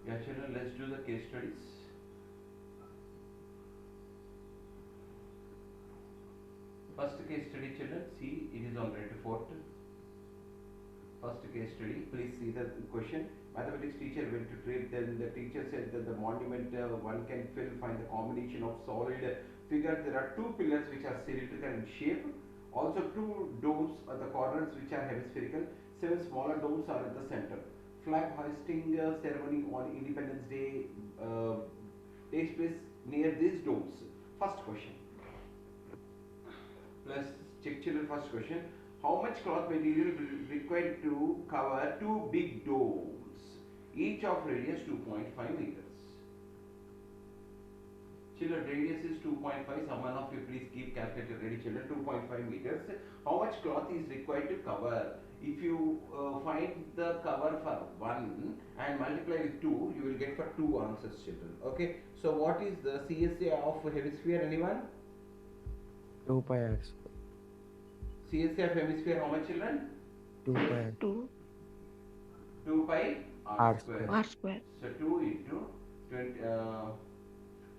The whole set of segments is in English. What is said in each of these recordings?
Yeah, children, let's do the case studies. First case study, children, see, it is on red fort. First case study, please see the question. Mathematics teacher went to trip, then the teacher said that the monument one can find the combination of solid figures. There are two pillars which are cylindrical in shape, also two domes at the corners which are hemispherical, seven smaller domes are at the center. Flag hoisting ceremony on Independence Day takes place near these domes. First question. Plus check children, first question. How much cloth material required to cover two big domes, each of radius 2.5 meters? Children, radius is 2.5. Someone of you please keep calculator ready, children. 2.5 meters. How much cloth is required to cover? If you find the cover for 1 and multiply with 2, you will get for 2 answers, children. Okay. So what is the CSA of hemisphere? Anyone? 2 pi r square. CSA of hemisphere, how much, children? 2 pi 2 2 pi r r square. square. r square. So 2 into 20,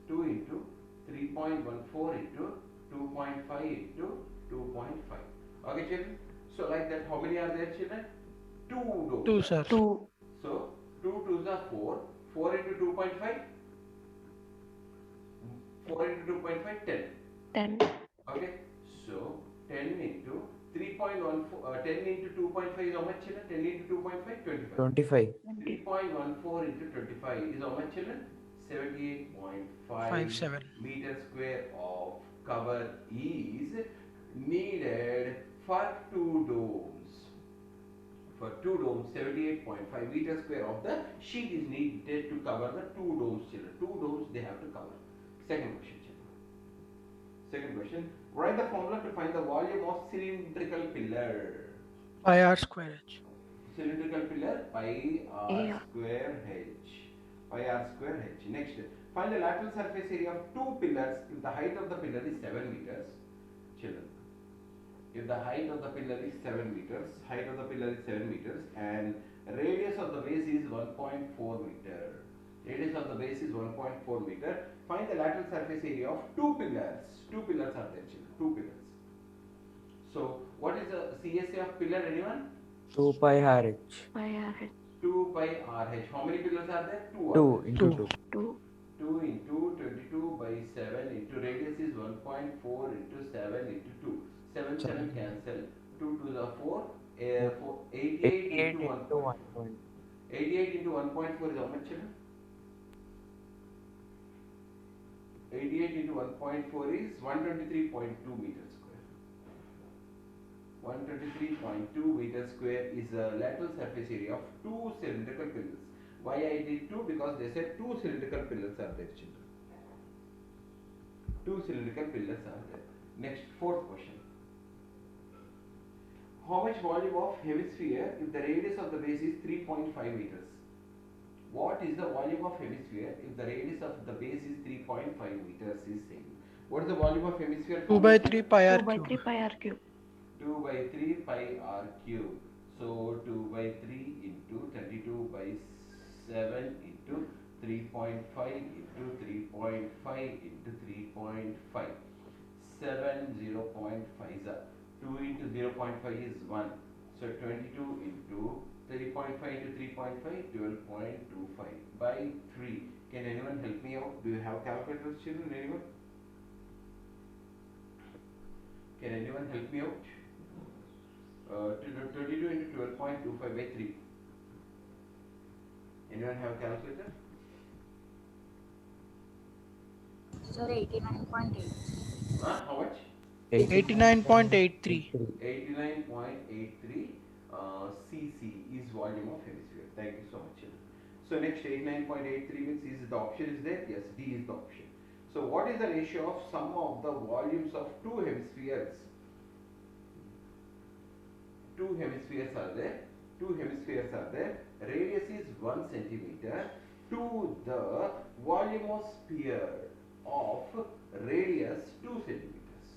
2 into 3.14 into 2.5 into 2.5. Okay, children. So like that, how many are there, children? 2 doors. 2, sir. 2 So 2 twos are 4. 4 into 2.5. 4 into 2.5, 10. 10 Okay. So 10 into 3.14, 10 into 2.5 is how much, children? 10 into 2.5, 25. 25. 20 3.14 into 25 is how much, children? 78.5 5, 7. meter square of cover is needed for two domes. For two domes, 78.5 meter square of the sheet is needed to cover the two domes, children. Two domes they have to cover. Second question, children. Second question. Write the formula to find the volume of cylindrical pillar. Pi r square h. Cylindrical pillar, pi r A square h. Pi r square h. Next, find the lateral surface area of two pillars if the height of the pillar is 7 meters. Children, if the height of the pillar is 7 meters, height of the pillar is 7 meters, and radius of the base is 1.4 meter. Radius of the base is 1.4 meter. Find the lateral surface area of two pillars. Two pillars are there, children. Two pillars. So, what is the CSA of pillar? Anyone? 2 pi r h. pi r h 2 pi RH. How many pillars are there? 2 are 2 there. into 2. 2. 2 2 into 22 by 7 into radius is 1.4 into 7 into 2. 7 7 cancel. 2 to the 4. 88 88 into 1. into 1 point. 88 into 1.4 is how much, children? 88 into 1.4 is 123.2 meters square. 123.2 meters square is the lateral surface area of two cylindrical pillars. Why I did 2? Because they said two cylindrical pillars are there, children. Two cylindrical pillars are there. Next, fourth question. How much volume of hemisphere if the radius of the base is 3.5 meters? What is the volume of hemisphere if the radius of the base is 3.5 meters is same? What is the volume of hemisphere? 2 by 3 pi r 2 by cube. 3 pi r cube. 2 by 3 pi r cube. So 2 by 3 into 32 by 7 into 3.5 into 3.5 into 3.5. 7 0.5 is 2 into 0.5 is 1. So 22 into 3.5 into 3.5, 12.25 by 3. Can anyone help me out? Do you have calculators, children? Anyone? Can anyone help me out? 22 into 12.25 by 3. Anyone have calculator? Sir, 89.8. How much? 89.83. 89.83 cc is volume of hemisphere. Thank you so much, children. So next, 89.83 means is the option is there? Yes, D is the option. So what is the ratio of sum of the volumes of two hemispheres? Two hemispheres are there. Two hemispheres are there. Radius is 1 centimeter to the volumosphere of radius 2 centimeters.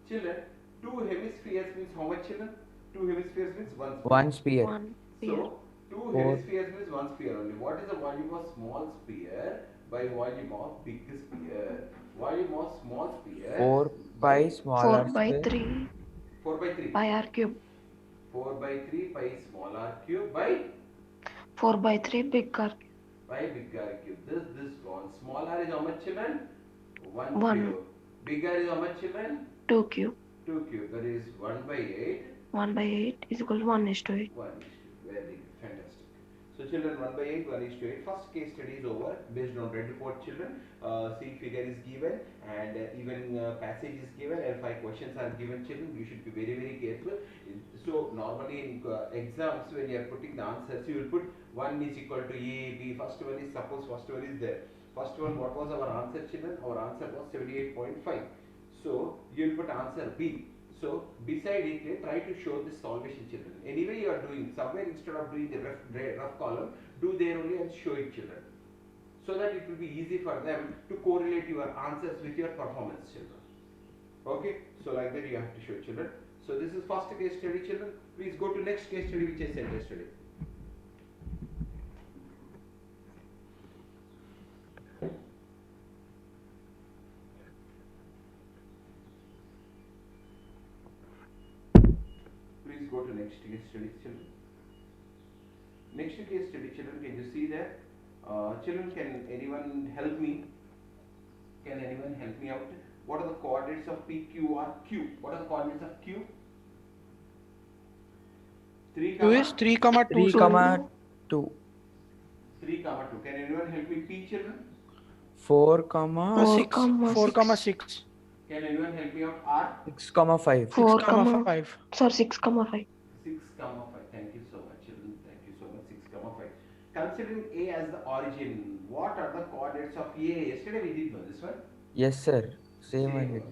Children, two hemispheres means how much, children? Two hemispheres means 1 sphere. 1 sphere. 1 sphere. So Two Four. hemispheres means one sphere only. What is the volume of small sphere by volume of big sphere? Volume of small sphere 4 pi small 4 r by square. 3 4 by 3. pi r cube. 4 by 3 pi small r cube by 4 by 3 big r cube. big R cube. This one. Small r is how much, children? 1 One. cube. Big R is how much, children? 2 cube. 2 cube. That is 1 by 8. 1 by 8 is equal to 1 is to 8. 1 is to very good. Fantastic. So children, 1 by 8, 1 is to 8. First case study is over based on 24 children. See, figure is given and even passage is given and 5 questions are given, children. You should be very, very careful. So normally in exams when you are putting the answers, you will put 1 is equal to A, B. First one is, suppose first one is there. First one, what was our answer, children? Our answer was 78.5. So you will put answer B. So beside it, try to show the solvation, children. Anyway, you are doing somewhere, instead of doing the rough column, do there only and show it, children, so that it will be easy for them to correlate your answers with your performance, children. Okay, so like that you have to show, children. So this is first case study, children. Please go to next case study, which I said yesterday. Please go to next case study, children. Next case study, children, can you see that? Children, can anyone help me? Can anyone help me out? What are the coordinates of P, Q, R, Q? What are the coordinates of Q? 3, Q is 3 comma 2. 3 comma 2. 3, 2. Can anyone help me? P, children? 4 comma 4 comma 6. Can anyone help me out? R? 6 comma 5. 4 comma comma 5. Sir, 6 comma 5. 6, 5. Thank you so much, children. Thank you so much. 6, 5. Considering A as the origin, what are the coordinates of A? Yesterday we did know this one. Yes, sir. Same one.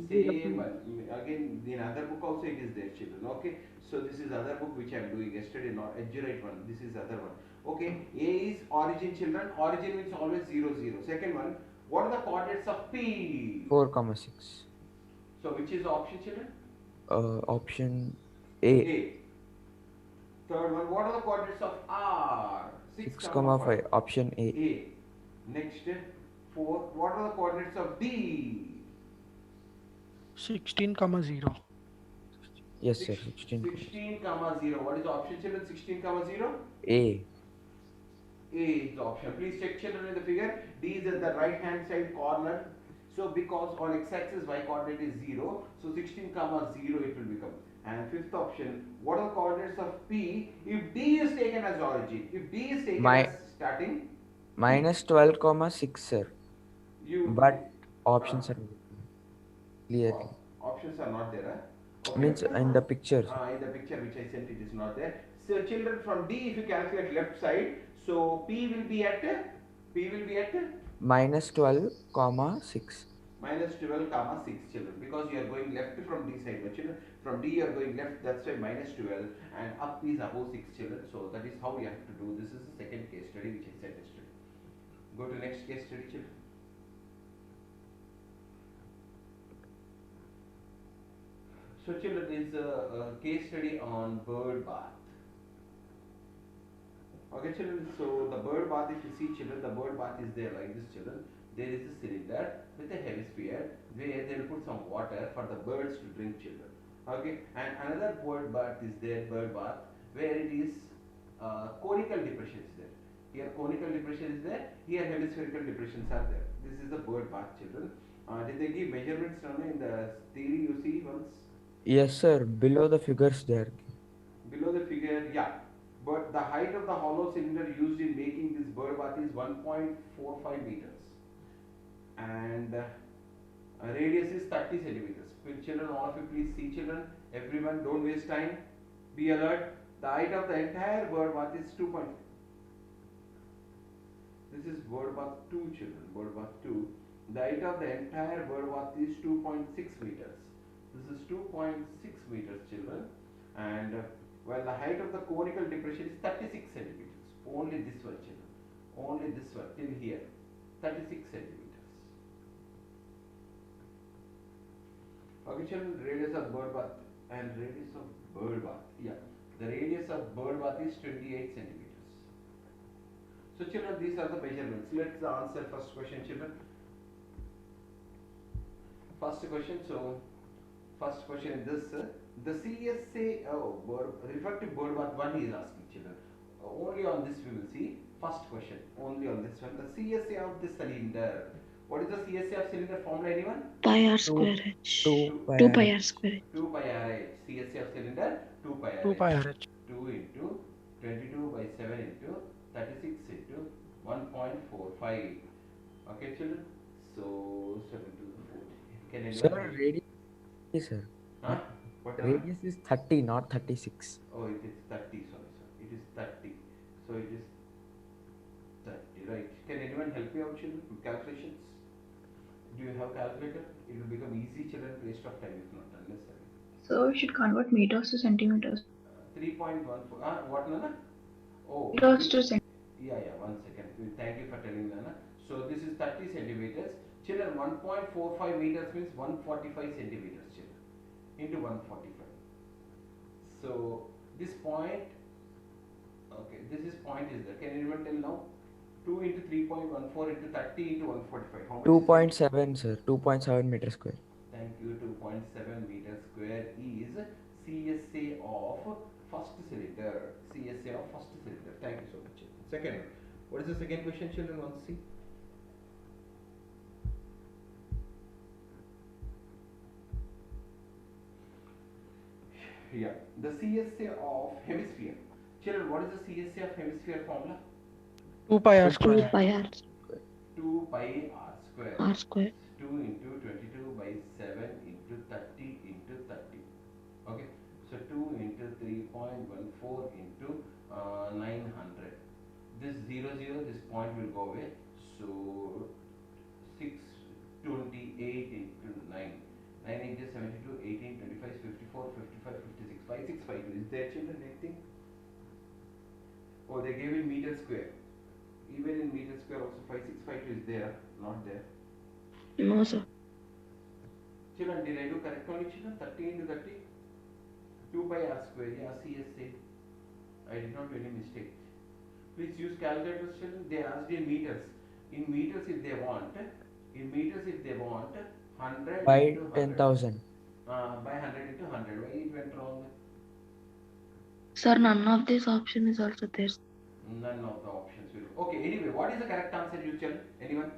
Same one. Again, in other book also it is there, children. Okay. So this is other book which I am doing yesterday, not Edgerite one. This is other one. Okay. A is origin, children. Origin means always 0, 0. Second one, what are the coordinates of P? 4 comma 6. So which is the option, children? Option A. A. Third one, what are the coordinates of R? 6 comma 5. Option A. A. Next, fourth, what are the coordinates of D? 16 comma 0. Yes, sir. 16. 16 comma 0. What is the option, children? 16 comma 0? A. A is the option. Please check, children, in the figure. D is at the right hand side corner. So because on x-axis y coordinate is 0, so 16 comma 0 it will become. And fifth option, what are the coordinates of P if D is taken as origin? If D is taken as starting, Minus 12 comma 6, sir. you But options are clearly. options are not there. Huh? Okay. Means in the picture. In the picture which I sent, it is not there. So children, from D, if you calculate left side, so P will be at Minus 12 comma 6. minus 12 comma 6, children, because you are going left from D side, but children, from D you are going left, that's why minus 12, and up is above 6, children. So that is how you have to do. This is the second case study which I said yesterday. Go to next case study, children. So children, is a case study on bird bath. Okay, children, so the bird bath, if you see, children, the bird bath is there like this, children. There is a cylinder with a hemisphere where they will put some water for the birds to drink, children. Okay, and another bird bath is there, bird bath, where it is conical depression is there. Here conical depression is there, here hemispherical depressions are there. This is the bird bath, children. Did they give measurements in the theory you see once? Yes, sir. Below the figures there. Below the figure, yeah. But the height of the hollow cylinder used in making this bird bath is 1.45 meters. And radius is 30 centimeters. Children, all of you please see, children. Everyone, don't waste time. Be alert. The height of the entire bird bath is 2.5. This is bird bath 2, children. Bird bath 2. The height of the entire bird bath is 2.6 meters. This is 2.6 meters, children. And while the height of the conical depression is 36 centimeters. Only this one, children. Only this one till here. 36 centimeters. Okay, children, radius of bird bath and radius of bird bath. Yeah, the radius of bird bath is 28 centimeters. So children, these are the measurements. Let's answer first question, children. First question. So first question is this: the CSA reflective board what one is asking, children. Only on this we will see. First question. Only on this one. The CSA of the cylinder. What is the CSA of cylinder formula? Anyone? Pi r Two- square h. two pi 2 r pi h. r square h. 2 pi RH. CSA of cylinder 2 pi RH. 2 pi RH. 2 into 22 by 7 into 36 into 1.45. Okay, children. So 7 to the 4. Can Sir, anyone? radius, sir. Huh? What? Radius is 30, not 36. Oh, it is 30. Sorry, sir. It is 30. So it is 30. Right. Can anyone help me out, children, with calculations? Do you have calculator? It will become easy, children. Waste of time if not unnecessary. So we should convert meters to centimeters. 3.14. What, Nana? Oh. Meters to centimeters. Yeah, 1 second. Thank you for telling, Nana. So this is 30 centimeters. Children, 1.45 meters means 145 centimeters, children, into 145. So this point, okay, this is point is there. Can anyone tell now? 2 into 3.14 into 30 into 145. How much? 2.7, sir. 2.7 meter square. Thank you. 2.7 meters square is CSA of first cylinder. CSA of first cylinder. Thank you so much. Second, what is the second question, children? Want to see? Yeah, the CSA of hemisphere. Children, what is the CSA of hemisphere formula? 2 pi r 2 square. pi r 2 pi r square. r square. 2 into 22 by 7 into 30 into 30. Okay, so 2 into 3.14 into 900. This 0, this point will go away. So 628 into 9. 9 into 72, 18, 25, 54, 55, 56. 5652. Is there, children, anything? Oh, they gave in meter square. Even in meter square also 5652 is there, not there. No, sir. Children, did I do correct only, children? 30 into 30? 2 pi r square, yeah, CSA. I did not do any mistake. Please use calculators, children. They asked in meters. In meters if they want, 100 By into 100. 10,000. By 100 into 100. Why it went wrong? Sir, none of this option is also there. None of the options will. Okay, anyway, what is the correct answer, you children? Anyone?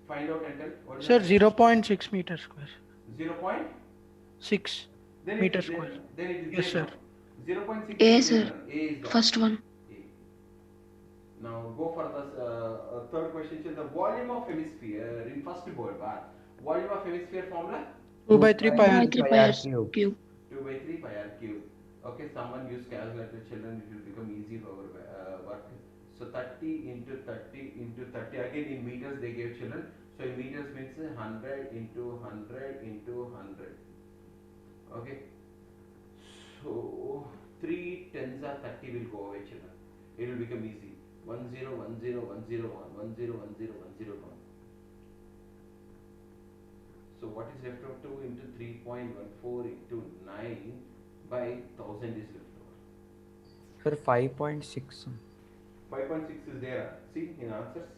Find out and tell. What is Sir, the 0.6 meter square. 6 Then meter it is square. there. Then it is Yes, there. sir. 0.6 A, is sir. there. A is the First one. A. Now go for the third question. The volume of hemisphere in first board bar. Volume of hemisphere formula 2 by 3 pi r. 3 pi r cube. 2 by 3 pi r cube. Okay, someone use calculator, children. It will become easy for our work. So 30 into 30 into 30. Again in meters they gave, children. So in meters means 100 into 100 into 100. Okay. So 3 tens are 30 will go away, children. It will become easy. 1 0 1 0 1 0 1 1 0 1 0 1 0 1. So what is left over? 2 into 3.14 into 9 by 1000 is left over. Sir, 5.6. 5.6 is there. See in answers.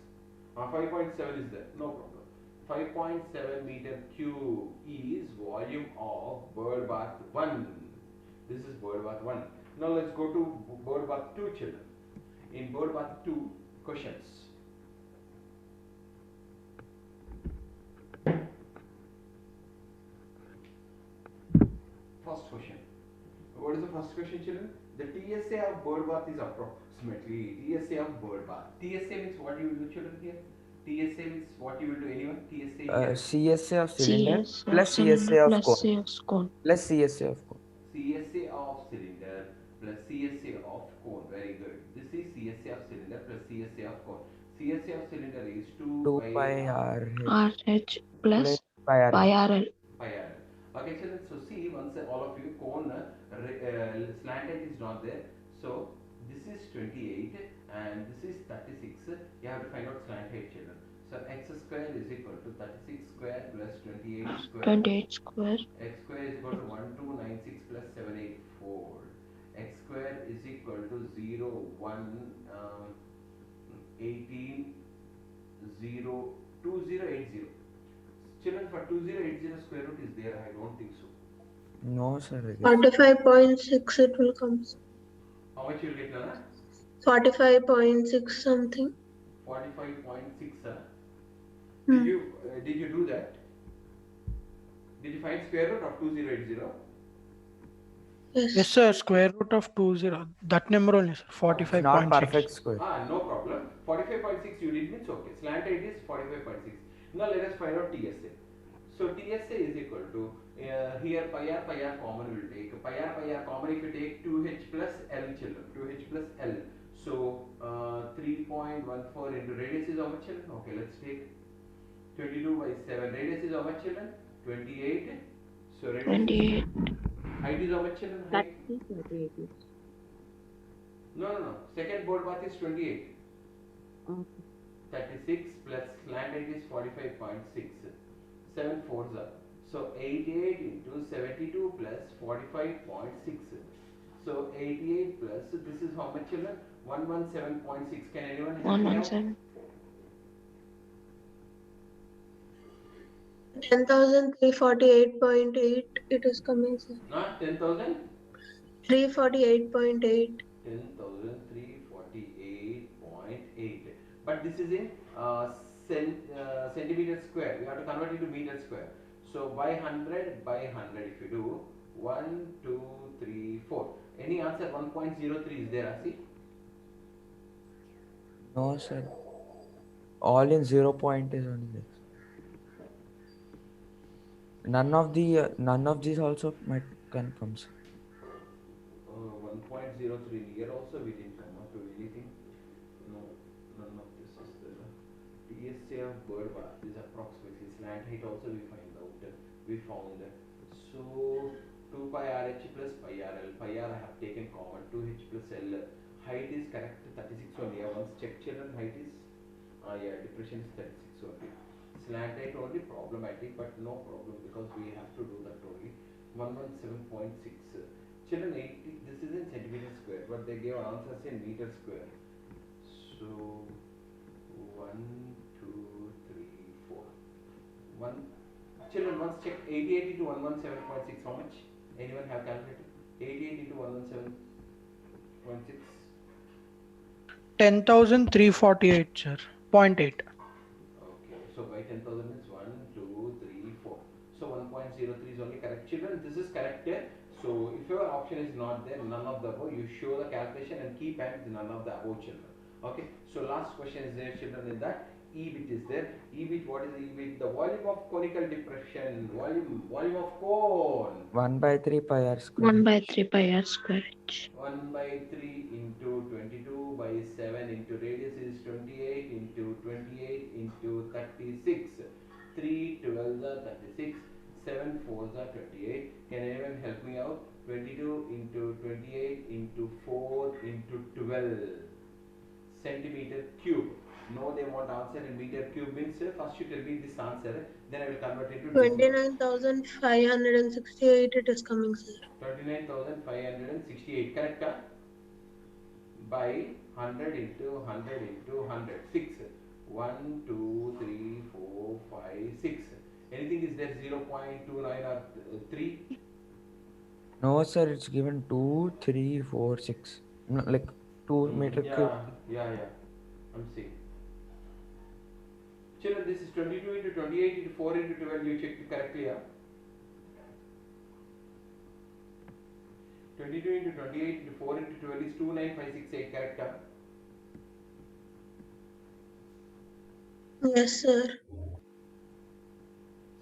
5.7 is there. No problem. 5.7 meter cube is volume of bird bath 1. This is bird bath 1. Now let's go to bird bath 2, children. In bird bath 2 questions. First question. What is the first question, children? The TSA of bird bath is approximately TSA of bird bath. TSA means what you will do, children, here? TSA means what you will do, anyone? TSA here. CSA of cylinder CS plus cylinder CSA of plus cone. C of cone. Plus CSA of cone. CSA of cylinder plus CSA of cone. Very good. This is CSA of cylinder plus CSA of cone. CSA of cylinder is 2 2 by pi r RH plus pi r. pi RL. pi r. Okay, children. So see, once all of you cone slant edge is not there. So this is 28 and this is 36. You have to find out slant edge, children. So x square is equal to 36 square plus 28 square. 28 square. X square is equal to 1296 plus 784. X square is equal to 0, 1, 18,020,80. Children, for 2080 square root is there? I don't think so. No, sir. I guess. 45.6 it will come. How much you will get, Nana? 45.6 something. 45.6, huh? Hmm. Did you do that? Did you find square root of 2080? Yes. Yes, sir. Square root of 20. That number only, sir. It's not 45.6. perfect square. No problem. 45.6 you did means okay. Slant height is 45.6. Now let us find out TSA. So TSA is equal to here pi r common will take pi r common if you take 2h plus L children, 2h plus L. So 3.14 into radius is how much children? Okay, let's take 22 by 7. Radius is how much children? 28. So radius 28. height is how much children? Height? No. Second board path is 28. 36 plus slant height is 45.6. 7 fours are. So 88 into 72 plus 45.6. So 88 plus, this is how much children? 117.6. Can anyone help me out? 117. 10,348.8 it is coming, sir. Not 10,000? 348.8. 10,348.8. But this is in centimeter square. We have to convert it to meter square. So by 100 if you do 1, 2, 3, 4. Any answer 1.03 is there, Asi? No, sir. All in 0 point is only this. None of these also might confirm, sir. 1.03 here also we didn't come up to anything. No, none of this is there. TSA of bird bath is approximately slant height also we find out. We found. So 2 pi RH plus pi RL. Pi R I have taken common. 2H plus L. Height is correct 36 only. Once check children height is depression is 36 only. Slant height only problematic, but no problem because we have to do that only. 117.6. Children 80, this is in centimeter square, but they gave answers in meter square. So 1, 2, 3, 4. Children, once check 88 into 117.6, how much? Anyone have calculated? 88 into 117.6. 10,348, sir. 0.8. Okay, so by 10,000 is 1, 2, 3, 4. So 1.03 is only correct. Children, this is correct here. So if your option is not there, none of the above, you show the calculation and keep at none of the above children. Okay, so last question is there children in that. E bit is there. E bit, what is E bit? The volume of conical depression. Volume of cone. 1 by 3 pi r square. 1 by 3 pi r square h. 1 by 3 into 22 by 7 into radius is 28 into 28 into 36. 3 12s are 36. 7 4s are 28. Can anyone help me out? 22 into 28 into 4 into 12 centimeter cube. No, they want answer in meter cube means first you tell me this answer, then I will convert it to 29,568 it is coming, sir. 29,568, correct? By 100 into 100 into 100, 6. 1, 2, 3, 4, 5, 6. Anything is there 0.29 or 3? No, sir. It's given 2, 3, 4, 6. No, like 2 meter cube. Yeah. I'm seeing. Children, this is 22 into 28 into 4 into 12. You checked it correctly, yeah? 22 into 28 into 4 into 12 is 29568, correct? Yes, sir.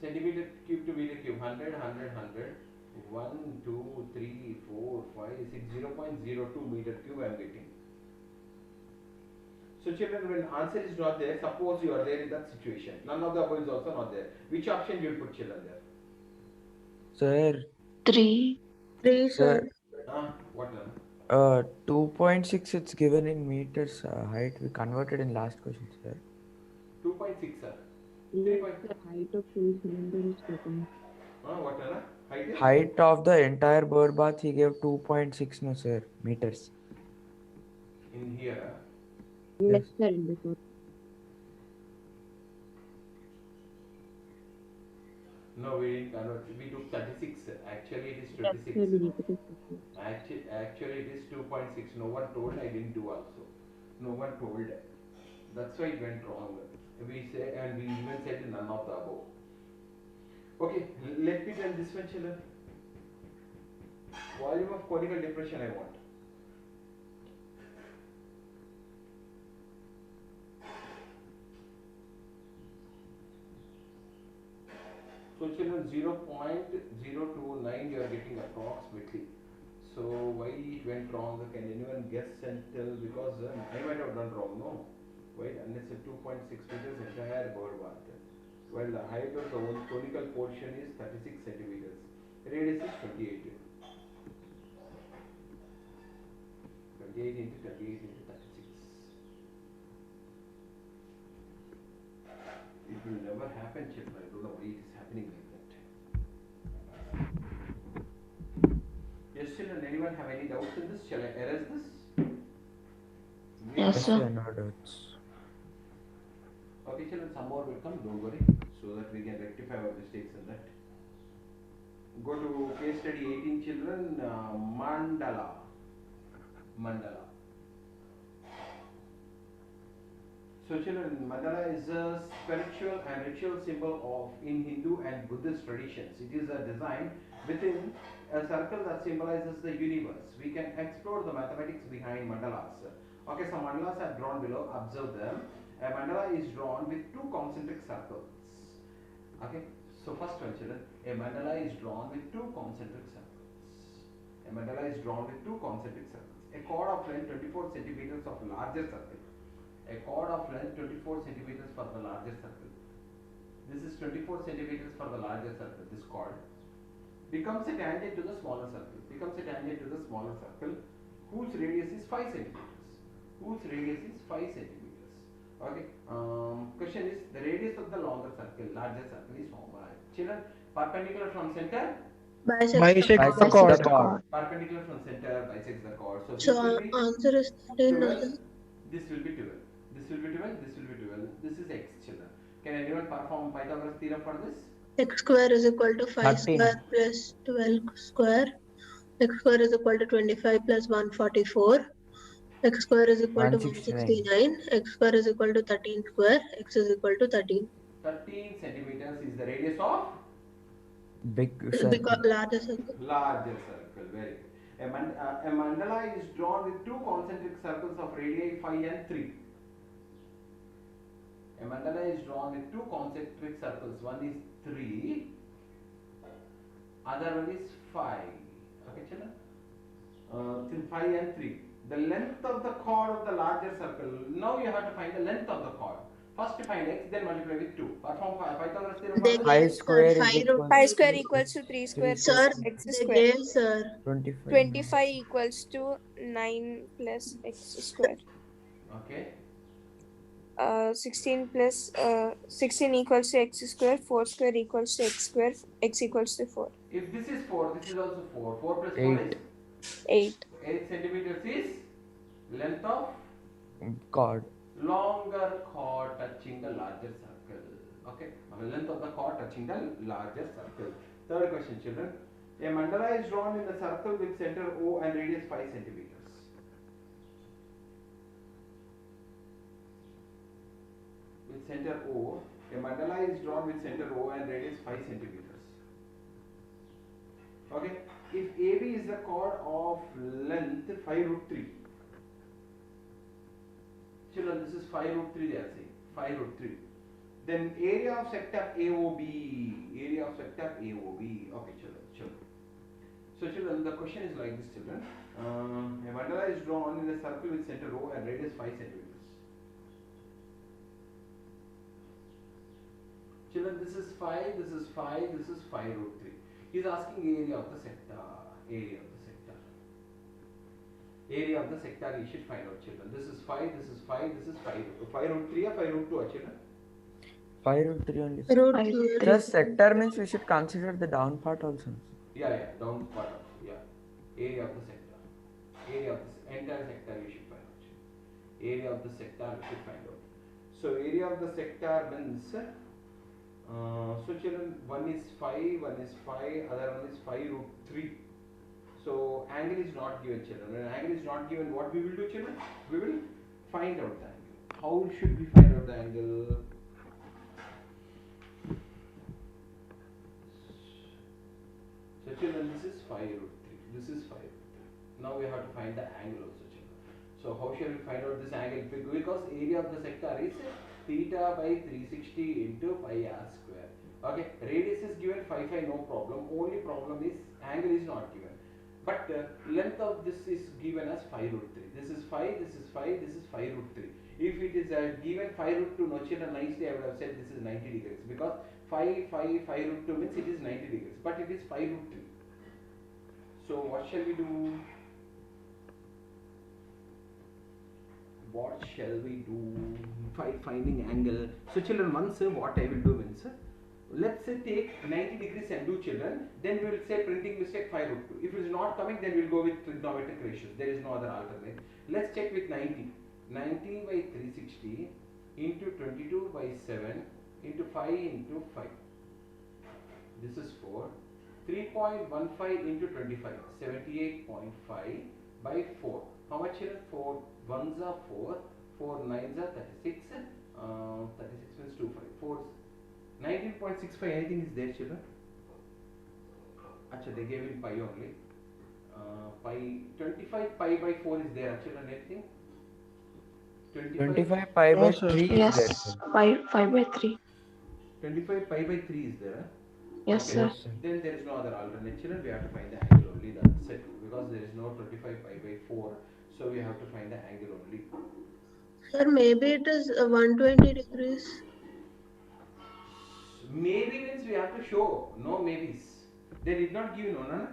Centimeter cube to meter cube, 100, 100, 100. 1, 2, 3, 4, 5, 6, 0.02 meter cube I am getting. So children, when answer is not there, suppose you are there in that situation. None of the above is also not there. Which option you will put children there? Sir, 3. 3, sir. What now? 2.6 it's given in meters height. We converted in last question, sir. 2.6 sir. Yes, the height of two cylinders is 2.6. What now? Height is? Height of the entire bird bath he gave 2.6, no sir, meters. In here. Left side in the fourth. No, we didn't convert. We took 36. Actually, it is Left 26. side we need to take 36. Actually, it is 2.6. No one told. I didn't do also. No one told. That's why it went wrong. We say, and we even said none of the above. Okay, let me tell this one, children. Volume of conical depression I want. So children, 0.029 you are getting approximately. So why it went wrong? Can anyone guess and tell? Because I might have done wrong. No, wait, unless a 2.6 meters entire bird bath. While the height of the whole conical portion is 36 centimeters. Radius is 28. 28 into 28 into 36. It will never happen, children. I don't know why it is happening like that. Yes, children, anyone have any doubts in this? Shall I erase this? Yes, sir. No doubts. Okay, children, some more will come, don't worry, so that we can rectify our mistakes in that. Go to case study 18, children, mandala. Mandala. So children, mandala is a spiritual and ritual symbol of in Hindu and Buddhist traditions. It is a design within a circle that symbolizes the universe. We can explore the mathematics behind mandalas. Okay, some mandalas are drawn below. Observe them. A mandala is drawn with two concentric circles. Okay, so first one, children, a mandala is drawn with two concentric circles. A mandala is drawn with two concentric circles. A chord of length 24 centimeters of larger circle. A chord of length 24 centimeters for the larger circle. This is 24 centimeters for the larger circle. This chord becomes a tangent to the smaller circle. Becomes a tangent to the smaller circle, whose radius is 5 centimeters. Whose radius is 5 centimeters. Okay. Question is the radius of the longer circle, larger circle is how much? Children, perpendicular from center. Bisect the Bisect chord. the chord. Perpendicular from center bisects the chord. So this So will be answer is 13. 12. Is it? This will be 12. This will be 12. This will be 12. This is x, children. Can anyone perform Pythagoras theorem for this? X square is equal to 5 13. square plus 12 square. X square is equal to 25 plus 144. X square is equal to 169. 169. X square is equal to 13 square. X is equal to 13. 13 centimeters is the radius of Big Because circle. larger circle. larger circle. Very good. A mandala is drawn with two concentric circles of radii 5 and 3. A mandala is drawn with two concentric circles. One is 3, other one is 5. Okay, children? 5 and 3. The length of the chord of the larger circle. Now you have to find the length of the chord. First find x, then multiply with 2. Perform Pythagoras theorem for They this. Pi gave square sir is 5 equal root Pi to square 3. equals to 3 square Sir, plus x they square. gave sir 25. 25 equals to 9 plus x square. Okay. 16 plus 16 equals to x square. 4 square equals to x square. X equals to 4. If this is 4, this is also 4. 4 plus 4 8. is 8. 8 centimeters is length of Chord. longer chord touching the larger circle. Okay, the length of the chord touching the larger circle. Third question, children. A mandala is drawn in a circle with center O and radius 5 centimeters. With center O, a mandala is drawn with center O and radius 5 centimeters. Okay, if AB is the chord of length 5 root 3. Children, this is 5 root 3 they are saying. 5 root 3. Then area of sector AOB. Area of sector AOB. Okay, children. So children, the question is like this, children. A mandala is drawn in a circle with center O and radius 5 centimeters. Children, this is 5, this is 5, this is 5 root 3. He is asking area of the sector. Area of the sector. Area of the sector you should find out, children. This is 5, this is 5, this is 5. 5 root 3 or 5 root 2 children? 5 root 3 only. root I- 2. Just sector means we should consider the down part also. Yeah, down part of, yeah. Area of the sector. Area of the entire sector you should find out. area of the sector we should find out. So area of the sector means, so children, one is 5, other one is 5 root 3. So angle is not given, children. When angle is not given, what we will do, children? We will find out the angle. How should we find out the angle? So children, this is 5 root 3. This is 5 root 3. Now we have to find the angle also, children. So how shall we find out this angle? Because area of the sector is theta by 360 into pi r square. Okay, radius is given 5 no problem. Only problem is angle is not given. But length of this is given as 5 root 3. This is 5, this is 5, this is 5 root 3. If it is given 5 root 2, no children, nicely I would have said this is 90 degrees, because 5 root 2 means it is 90 degrees, but it is 5 root 3. So what shall we do? What shall we do? Finding angle. So children, once what I will do means, let's say take 90 degrees and do, children, then we will say printing mistake 5 root 2. If it is not coming, then we will go with trigonometric ratios. There is no other alternate. Let's check with 90. 90 by 360 into 22 by 7 into 5 into 5. This is 4. 3.15 into 25. 78.5 by 4. How much here? 4 ones are 4. 4 nines are 36. 36 means 2 5. 4 19.65. Anything is there, children? Acha, they gave in pi only. Pi 25 pi by 4 is there, children. Anything? 25 pi by No, sir. 3 is there. Yes, Sir. 5 by 3. 25 pi by 3 is there. Yes, Okay. sir. Yes, sir. Then there is no other alternate, children. We have to find the angle only. That's it. Because there is no 25 pi by 4. So we have to find the angle only. Sir, maybe it is 120 degrees. Maybe means we have to show. No maybes. They did not give no.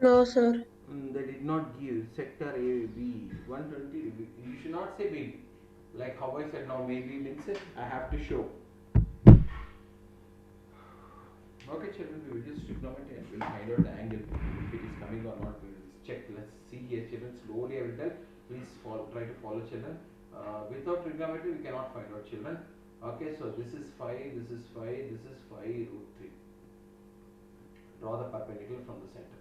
No, sir. They did not give sector A, B, 120 degree. You should not say maybe. Like how I said now, maybe means I have to show. Okay, children, we will just trigonometry and we'll find out the angle. If it is coming or not, we will check. Let's see here, children. Slowly I will tell. Please try to follow, children. Without trigonometry, we cannot find out, children. Okay, so this is 5, this is 5, this is 5 root 3. Draw the perpendicular from the center.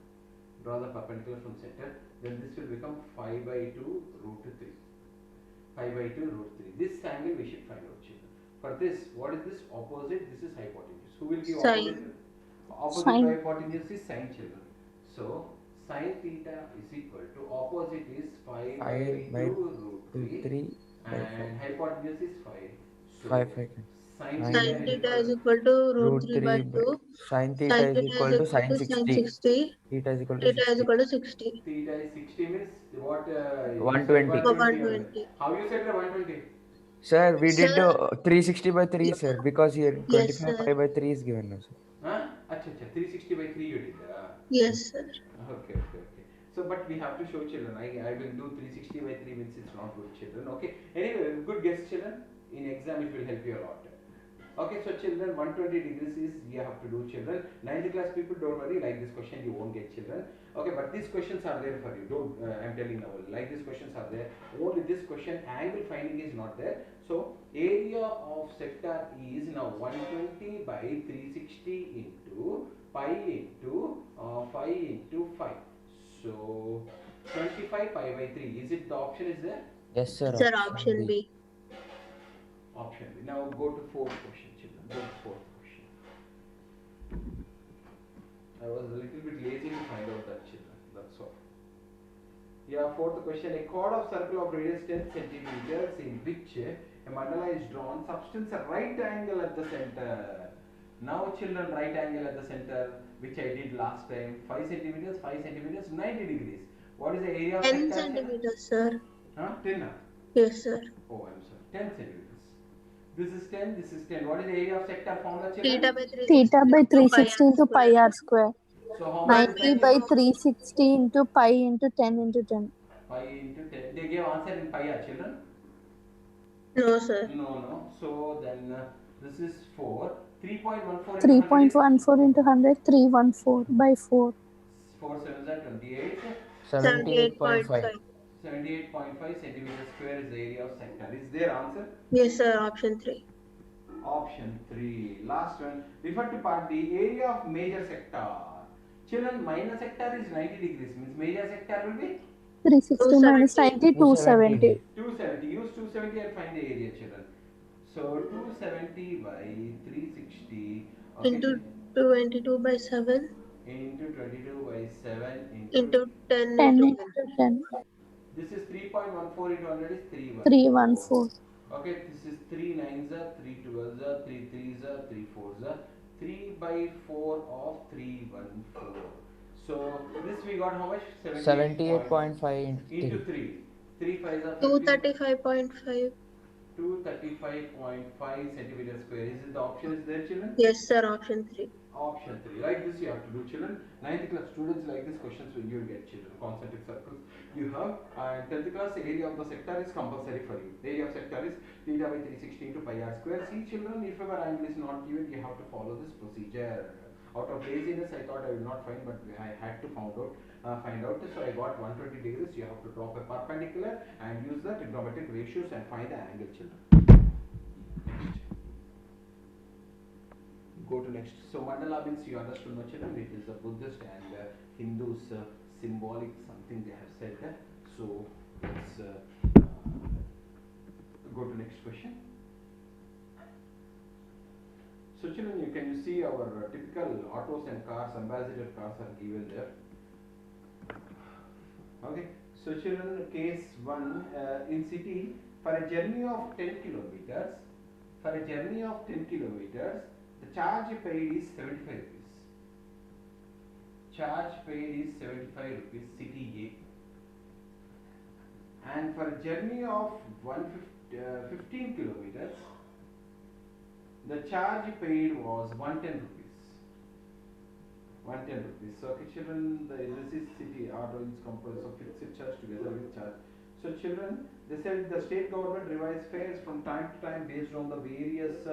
Draw the perpendicular from center. Then this will become 5 by 2 root 3. 5 by 2 root 3. This angle we should find out, children. For this, what is this? Opposite. This is hypotenuse. Who will give Sine. opposite? Opposite Sine. by hypotenuse is sine, children. So sine theta is equal to opposite is 5 5 by by 2 root 3 3 by and hypotenuse is 5. So 5 5. sine Nine. Sin theta is equal to root 3 by 2. Sin theta Sin is theta equal to sin 60. 60. Theta is equal to Theta is 60. equal to 60. theta is 60 means what? 120. 120. How you said 120? Sir, we did Sir. 360 by 3, sir, because here 25 Yes, sir. pi by 3 is given now, sir. Huh? Acha, 360 by 3 you did. Yes, sir. Okay. So, but we have to show, children. I will do 360 by 3 means it's not good, children. Okay. Anyway, good guess, children. In exam, it will help you a lot. Okay, so children, 120 degrees is you have to do, children. 9th class people, don't worry. Like this question, you won't get, children. Okay, but these questions are there for you. Don't. I'm telling now. Like these questions are there. Only this question, angle finding is not there. So area of sector is now 120 by 360 into pi into 5 into 5. So 25 pi by 3. Is it the option is there? Yes, sir. Sir, option B. Option B. Now go to fourth question, children. Go to fourth question. I was a little bit lazy to find out that, children. That's all. Yeah, fourth question. A chord of circle of radius 10 centimeters in which a mandala is drawn, substance a right angle at the center. Now, children, right angle at the center, which I did last time. 5 centimeters, 5 centimeters, 90 degrees. What is the area of 10 sector? centimeters, sir. Huh? 10? Huh? Yes, sir. Oh, I'm sorry. 10 centimeters. This is 10, this is 10. What is the area of sector formula, children? Theta by 360 Theta by into 360 into pi r square. So how much is 90 that? by 360 into pi into 10 into 10. Pi into 10. They gave answer in pi, children? No, sir. No. So then this is 4. 3.14 3.14 into 100, 314 by 4. 4 7s are 28. 78.5. 78.5 centimeter square is the area of sector. Is there answer? Yes, sir. Option 3. Option 3. Last one. Refer to part D. Area of major sector. Children, minor sector is 90 degrees. Means major sector will be 360 minus 90, 270. 270. Use 270 and find the area, children. So 270 by 360. Okay. Into 22 by 7. Into 22 by 7 Into 10 10 into into 10. This is 3.14 into 100 is 314. Okay, this is 3 9s are 3 12s are 3 3s are 3 4s are 3 by 4 of 314. So this we got how much? 78.5 into 3. 3 5s are 235.5. 235.5 centimeter square. Is it the option is there, children? Yes, sir. Option 3. Option 3. Like this you have to do, children. 9th class students like this questions when you will get, children. Concentric circles you have, and 10th class area of the sector is compulsory for you. Area of sector is theta by 360 into pi r square. See, children, if ever angle is not given, you have to follow this procedure. Out of laziness, I thought I will not find, but I had to find out. So I got 120 degrees. You have to drop a perpendicular and use the trigonometric ratios and find the angle, children. Go to next. So mandala means you understood, no, children? It is a Buddhist and Hindus symbolic something they have said. So let's go to next question. So children, you can see our typical autos and cars, ambassador cars are given there. Okay. So children, case 1 in city for a journey of 10 kilometers. For a journey of 10 kilometers. The charge paid is 75 rupees. Charge paid is 75 rupees, city A. And for a journey of 15 kilometers, the charge paid was 110 rupees. 110 rupees. So, okay, children, this is city auto is composed of fixed charge together with charge. So, children, they said the state government revise fares from time to time based on the various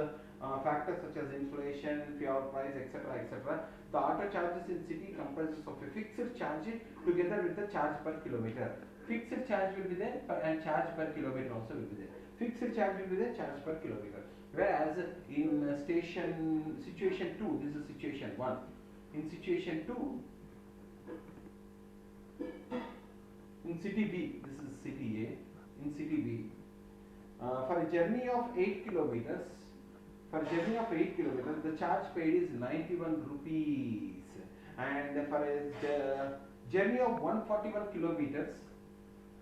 factors such as inflation, fuel price, etc., etc. The auto charges in city comprises of a fixed charge together with the charge per kilometer. Fixed charge will be there and charge per kilometer also will be there. Fixed charge will be there, charge per kilometer. Whereas in situation 2, this is situation 1. In situation 2, in city B, this is city A. In city B, for a journey of 8 kilometers. For a journey of 8 kilometers, the charge paid is 91 rupees. And for a journey of 141 kilometers,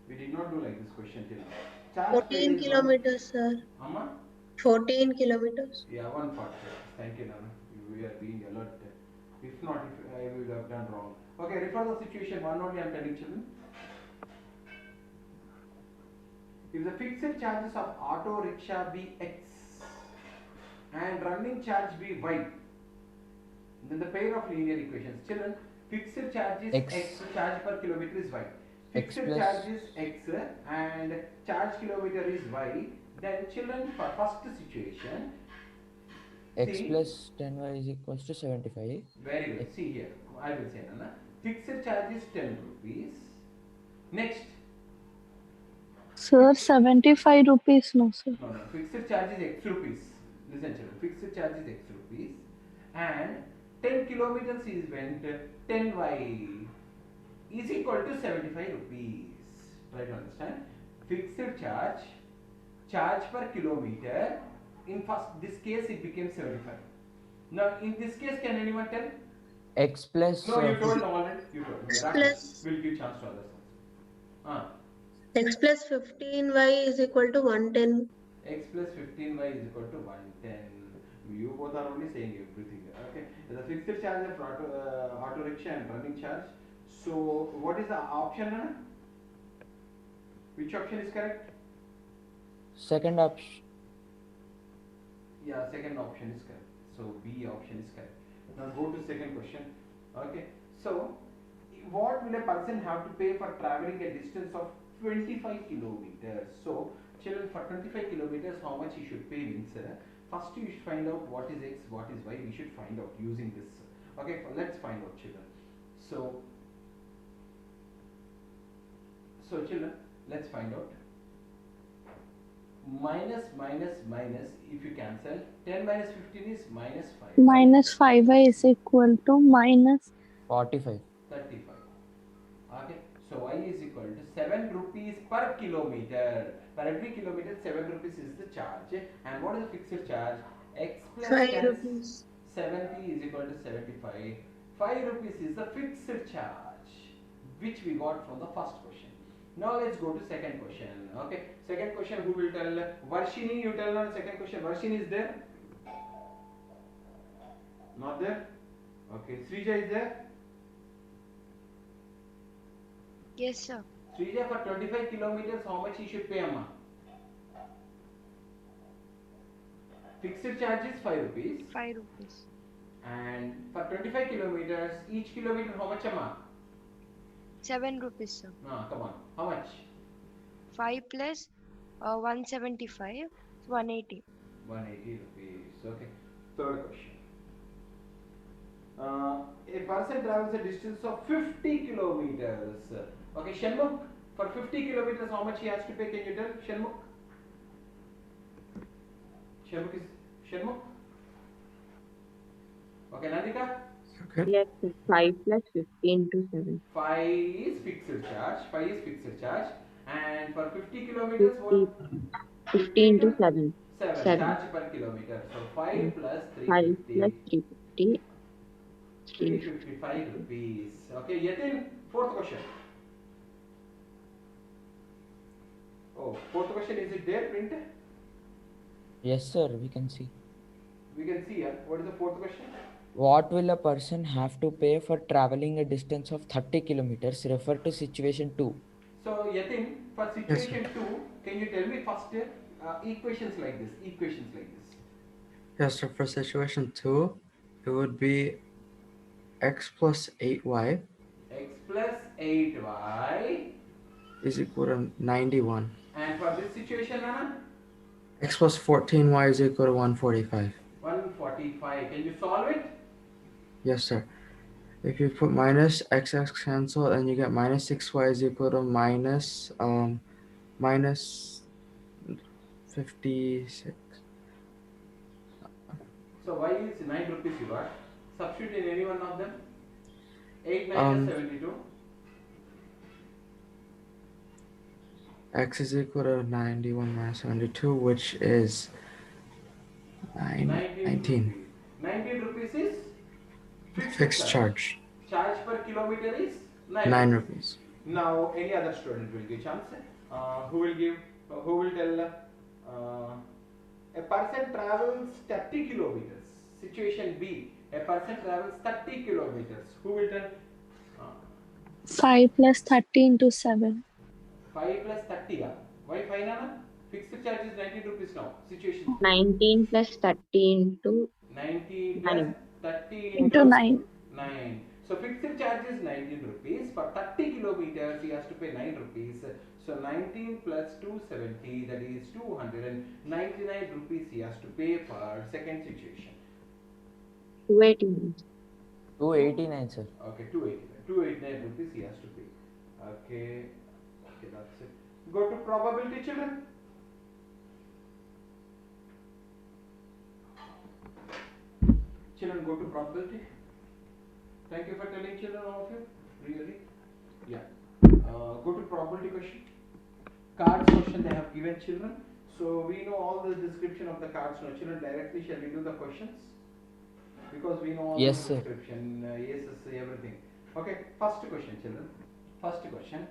we did not do like this question till now. Charge 14 kilometers, sir. 14 kilometers. Yeah, 140. Thank you, Nana. We are being alert. If not, if I would have done wrong. Okay, refer the situation 1 only I am telling, children. If the fixed charges of auto rickshaw be X and running charge be Y, then the pair of linear equations. Children, fixed charge is X, charge per kilometer is Y. Fixed charge is X and charge kilometer is Y. Then children, for first situation, X plus 10y is equals to 75. Very good. See here, I will say, Nana. Fixed charge is 10 rupees. Next. Sir, 75 rupees, no, sir. No, fixed charge is X rupees. Listen, children. Fixed charge is X rupees. And 10 kilometers is went 10y is equal to 75 rupees. Try to understand. Fixed charge per kilometer. In this case, it became 75. Now, in this case, can anyone tell? X plus. No, you told already. You told. X plus. We'll give chance to others. X plus 15y is equal to 110. X plus 15y is equal to 110. You both are only saying everything. Okay. The fixed charge of auto rickshaw and running charge. So, what is the option, Nana? Which option is correct? Second option. Yeah, second option is correct. So B option is correct. Now go to second question. Okay. So what will a person have to pay for traveling a distance of 25 kilometers? So children, for 25 kilometers, how much he should pay means first you should find out what is X, what is Y. We should find out using this. Okay, let's find out, children. So children, Let's find out. Minus minus minus, if you cancel, 10 minus 15 is minus 5. Minus 5y is equal to minus 45. 35. Okay, so y is equal to 7 rupees per kilometer. Per every kilometer, 7 rupees is the charge. And what is the fixed charge? X plus 5 10 rupees. 70 is equal to 75. 5 rupees is the fixed charge, which we got from the first question. Now let's go to second question. Okay, second question, who will tell? Varshini, you tell on second question. Varshini is there? Not there? Okay, Srija is there? Yes, sir. Srija, for 25 kilometers, how much he should pay, Amma? Fixed charge is 5 rupees. 5 rupees. And for 25 kilometers, each kilometer, how much, Amma? 7 rupees, sir. No, come on. How much? 5 plus 175, 180. 180 rupees. Okay. Third question. A person travels a distance of 50 kilometers. Okay, Shanmukh, for 50 kilometers, how much he has to pay? Can you tell, Shanmukh? Shanmukh? Okay, Nandika? Okay. Yes, sir. 5 plus 15 to 7. 5 is fixed charge. 5 is fixed charge. And for 50 kilometers, 50, 15 to 7. 7 7. charge per kilometer. So 5 plus 5 350. plus 350. 355 rupees. Okay, Yatin, fourth question. Oh, fourth question, is it there, print? Yes, sir, we can see. We can see, what is the fourth question? What will a person have to pay for traveling a distance of 30 kilometers? Refer to situation 2. So, Yatin, for situation 2, can you tell me first equations like this? Yes, so for situation 2, it would be x plus 8y X plus 8y. is equal to 91. And for this situation, Nana? X plus 14y is equal to 145. 145. Can you solve it? Yes, sir. If you put minus x cancel, and you get minus 6y is equal to minus 56. So, y is 9 rupees you got. Substitute in any one of them. 8 9 Um, is 72. X is equal to 91 minus 72, which is 19. Rupees. 19 rupees is Fixed charge. Charge per kilometer is 9 rupees. Now, any other student will give chance. Who will tell? A person travels 30 kilometers. Situation B. A person travels 30 kilometers. Who will tell? 5 plus 30 into 7. 5 plus 30. Why 5, Nana? Fixed charge is 19 rupees now. Situation 19 plus 13 to 19 plus 9. 30 Into 9. 9. So fixed charge is 19 rupees. For 30 kilometers, he has to pay 9 rupees. So 19 plus 270, that is 299 rupees he has to pay for second situation. 289. 289, sir. Okay, 289 rupees he has to pay. Okay, that's it. Go to probability, children. Children, go to probability. Thank you for telling, children, all of you. Really? Yeah. Go to probability question. Cards question they have given, children. So we know all the description of the cards now. Children, directly shall we do the questions? Because we know all Yes, the sir. description, yes, everything. Okay, first question, children. First question.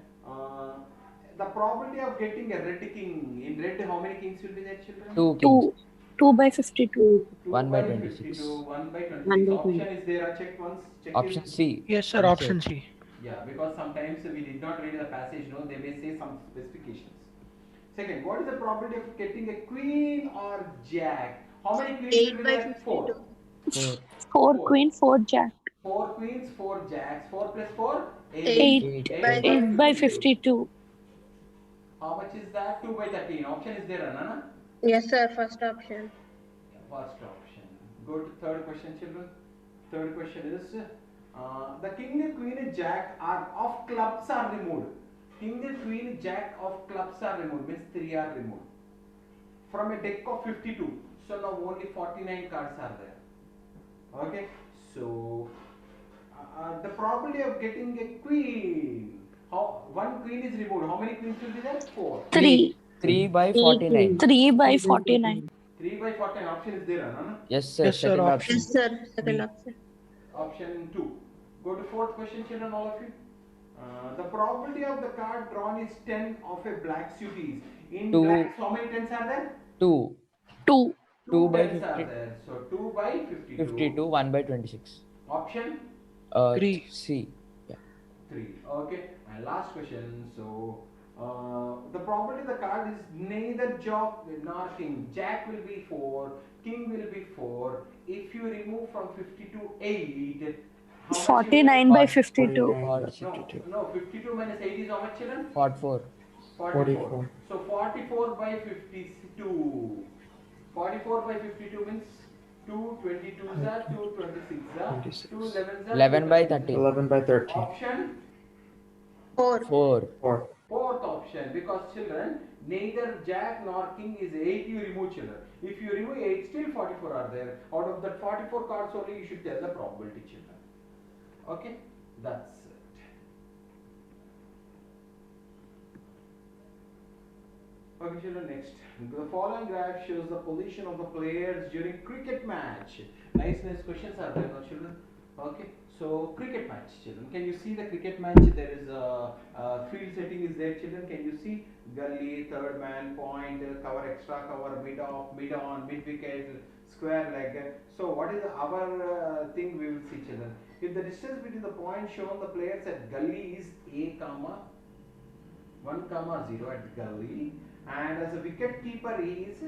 The probability of getting a red king, in red, how many kings will be there, children? 2 kings. 2 by 52. 1 by 52, 26. 1 by 26. 1 by Option is there, check once. Check Option it. C. Yes, sir. Yes, Option C. Yeah, because sometimes we did not read the passage, no, they may say some specifications. Second, what is the probability of getting a queen or jack? How many queens 8 will be by there? 4. 52. 4 Four. queen, 4 jack. 4 queens, 4 jacks. 4 plus 4? 8 8 by 52. How much is that? 2 by 13. Option is there, Anana? Yes, sir. First option. First option. Go to third question, children. Third question is the king, queen, and jack are of clubs are removed. king, queen, jack of clubs are removed, means 3 are removed. From a deck of 52, so now only 49 cards are there. Okay, so the probability of getting a queen, how one queen is removed, how many queens will be there? 4. 3. 3 by 49. 3 by 49. 3 by 49, option is there, Anna? Yes, sir. Yes, sir, Second option. option. Yes, sir. Second B. option. Option 2. Go to fourth question, children, all of you. The probability of the card drawn is 10 of a black suit is. In Two. blacks, how many tens are there? 2. 2. 2 by tens are 50. there. So 2 by 52. 52. 1 by 26. Option Three. C. 3. Okay. And last question. So the probability of the card is neither jack nor king. Jack will be 4. King will be 4. If you remove from 52 8. How much 49 you by will- 52. No, 52 minus 8 is how much, children? 44. 44. So 44 by 52. 44 by 52 means 2 22s are 2 26s are 26. 2 11s are 11 by 2 13. 11 by 13. Option 4. 4. 4. fourth option, because children neither jack nor king is 8, you remove, children. If you remove 8, still 44 are there. Out of that 44 cards only you should tell the probability, children. Okay, that's it. Okay, children, next. The following graph shows the position of the players during cricket match. Nice questions are there, no, children? Okay, so cricket match, children. Can you see the cricket match? There is a field setting is there, children. Can you see gully, third man, point, cover, extra cover, mid off, mid on, mid wicket, square leg. So what is our thing we will see, children? If the distance between the points shown the players at gully is a comma 1 comma 0 at gully, and as a wicket keeper is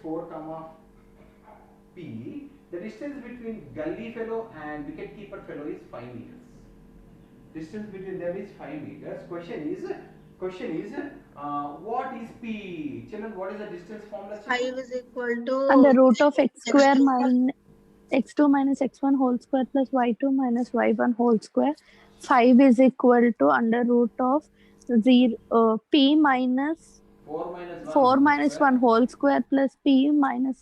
4 comma p. The distance between gully fellow and wicket keeper fellow is 5 meters. Distance between them is 5 meters. Question is what is p? Children, what is the distance formula? 5 is equal to Under root of x square x2 minus x2 minus x1 whole square plus y2 minus y1 whole square. 5 is equal to under root of p minus 4 minus 1 whole square plus p minus